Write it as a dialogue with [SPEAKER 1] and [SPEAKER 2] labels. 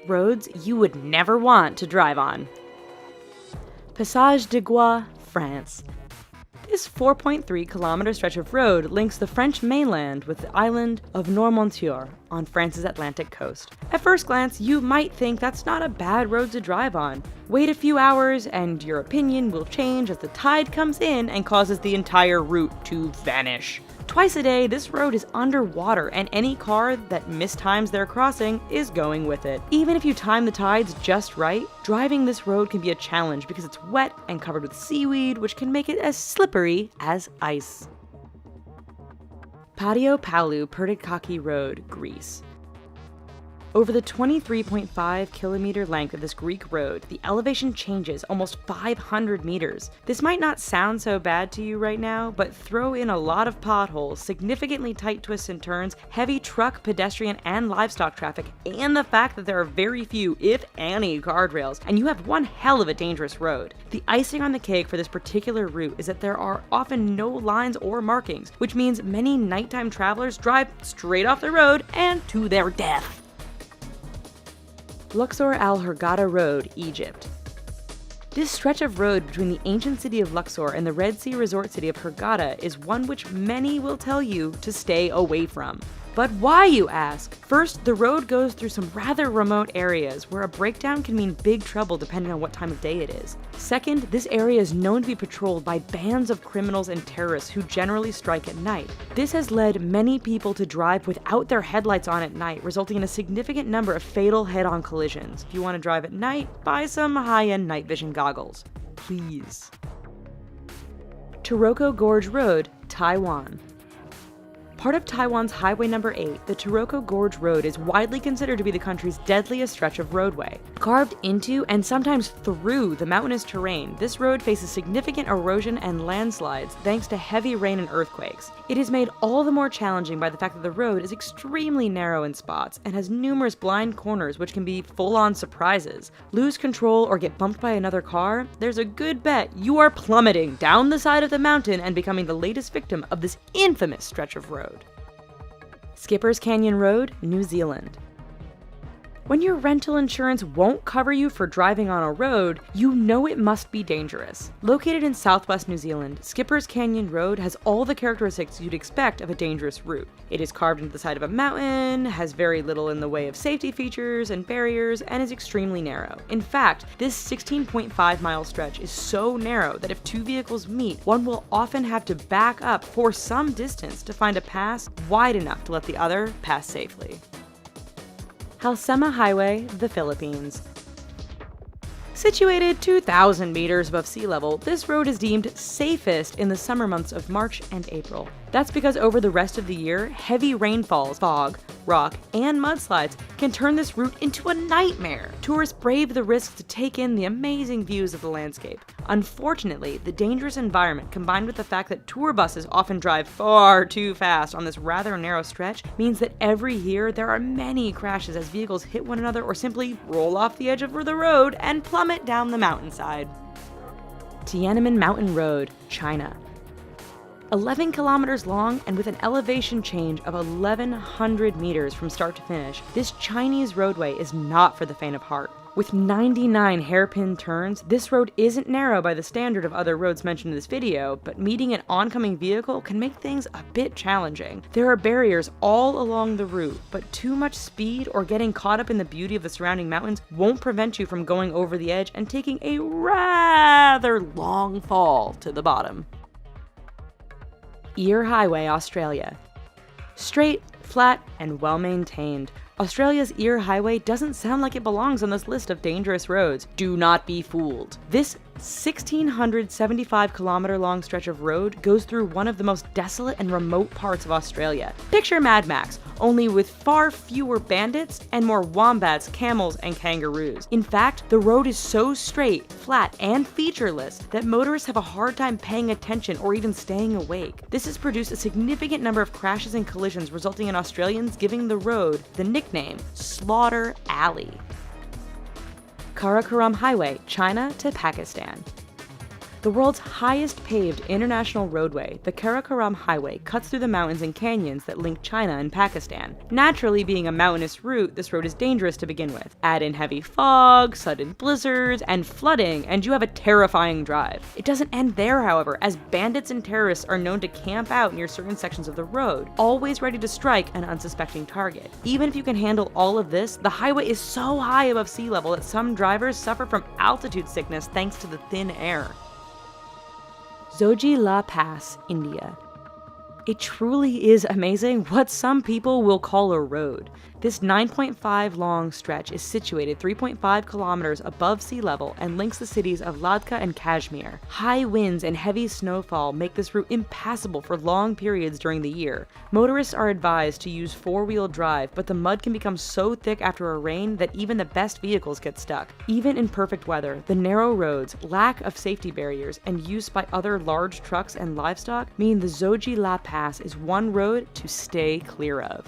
[SPEAKER 1] roads you would never want to drive on. Passage de Gois, France. This 4.3-kilometer stretch of road links the French mainland with the island of Noirmoutier on France's Atlantic coast. At first glance, you might think that's not a bad road to drive on. Wait a few hours and your opinion will change as the tide comes in and causes the entire route to vanish. Twice a day, this road is underwater, and any car that mistimes their crossing is going with it. Even if you time the tides just right, driving this road can be a challenge because it's wet and covered with seaweed, which can make it as slippery as ice. Patio Palu Pertikachi Road, Greece. Over the 23.5-kilometer length of this Greek road, the elevation changes almost 500 meters. This might not sound so bad to you right now, but throw in a lot of potholes, significantly tight twists and turns, heavy truck, pedestrian, and livestock traffic, and the fact that there are very few, if any, guardrails, and you have one hell of a dangerous road. The icing on the cake for this particular route is that there are often no lines or markings, which means many nighttime travelers drive straight off the road and to their death. Luxor Al Hurghada Road, Egypt. This stretch of road between the ancient city of Luxor and the Red Sea resort city of Hurghada is one which many will tell you to stay away from. But why, you ask? First, the road goes through some rather remote areas where a breakdown can mean big trouble depending on what time of day it is. Second, this area is known to be patrolled by bands of criminals and terrorists who generally strike at night. This has led many people to drive without their headlights on at night, resulting in a significant number of fatal head-on collisions. If you want to drive at night, buy some high-end night vision goggles. Please. Taroko Gorge Road, Taiwan. Part of Taiwan's Highway No. 8, the Taroko Gorge Road is widely considered to be the country's deadliest stretch of roadway. Carved into and sometimes through the mountainous terrain, this road faces significant erosion and landslides thanks to heavy rain and earthquakes. It is made all the more challenging by the fact that the road is extremely narrow in spots and has numerous blind corners which can be full-on surprises. Lose control or get bumped by another car? There's a good bet you are plummeting down the side of the mountain and becoming the latest victim of this infamous stretch of road. Skipper's Canyon Road, New Zealand. When your rental insurance won't cover you for driving on a road, you know it must be dangerous. Located in southwest New Zealand, Skipper's Canyon Road has all the characteristics you'd expect of a dangerous route. It is carved into the side of a mountain, has very little in the way of safety features and barriers, and is extremely narrow. In fact, this 16.5-mile stretch is so narrow that if two vehicles meet, one will often have to back up for some distance to find a pass wide enough to let the other pass safely. Halsema Highway, the Philippines. Situated 2,000 meters above sea level, this road is deemed safest in the summer months of March and April. That's because over the rest of the year, heavy rainfalls, fog, rock, and mudslides can turn this route into a nightmare. Tourists brave the risks to take in the amazing views of the landscape. Unfortunately, the dangerous environment combined with the fact that tour buses often drive far too fast on this rather narrow stretch means that every year there are many crashes as vehicles hit one another or simply roll off the edge of the road and plummet down the mountainside. Tiananmen Mountain Road, China. 11 kilometers long and with an elevation change of 1,100 meters from start to finish, this Chinese roadway is not for the faint of heart. With 99 hairpin turns, this road isn't narrow by the standard of other roads mentioned in this video, but meeting an oncoming vehicle can make things a bit challenging. There are barriers all along the route, but too much speed or getting caught up in the beauty of the surrounding mountains won't prevent you from going over the edge and taking a rather long fall to the bottom. Eyre Highway, Australia. Straight, flat, and well-maintained, Australia's Eyre Highway doesn't sound like it belongs on this list of dangerous roads. Do not be fooled. This 1,675-kilometer long stretch of road goes through one of the most desolate and remote parts of Australia. Picture Mad Max, only with far fewer bandits and more wombats, camels, and kangaroos. In fact, the road is so straight, flat, and featureless that motorists have a hard time paying attention or even staying awake. This has produced a significant number of crashes and collisions, resulting in Australians giving the road the nickname Slaughter Alley. Karakoram Highway, China to Pakistan. The world's highest paved international roadway, the Karakoram Highway, cuts through the mountains and canyons that link China and Pakistan. Naturally, being a mountainous route, this road is dangerous to begin with. Add in heavy fog, sudden blizzards, and flooding, and you have a terrifying drive. It doesn't end there, however, as bandits and terrorists are known to camp out near certain sections of the road, always ready to strike an unsuspecting target. Even if you can handle all of this, the highway is so high above sea level that some drivers suffer from altitude sickness thanks to the thin air. Zojila Pass, India. It truly is amazing what some people will call a road. This 9.5 long stretch is situated 3.5 kilometers above sea level and links the cities of Ladakh and Kashmir. High winds and heavy snowfall make this route impassable for long periods during the year. Motorists are advised to use four-wheel drive, but the mud can become so thick after a rain that even the best vehicles get stuck. Even in perfect weather, the narrow roads, lack of safety barriers, and use by other large trucks and livestock mean the Zojila Pass is one road to stay clear of.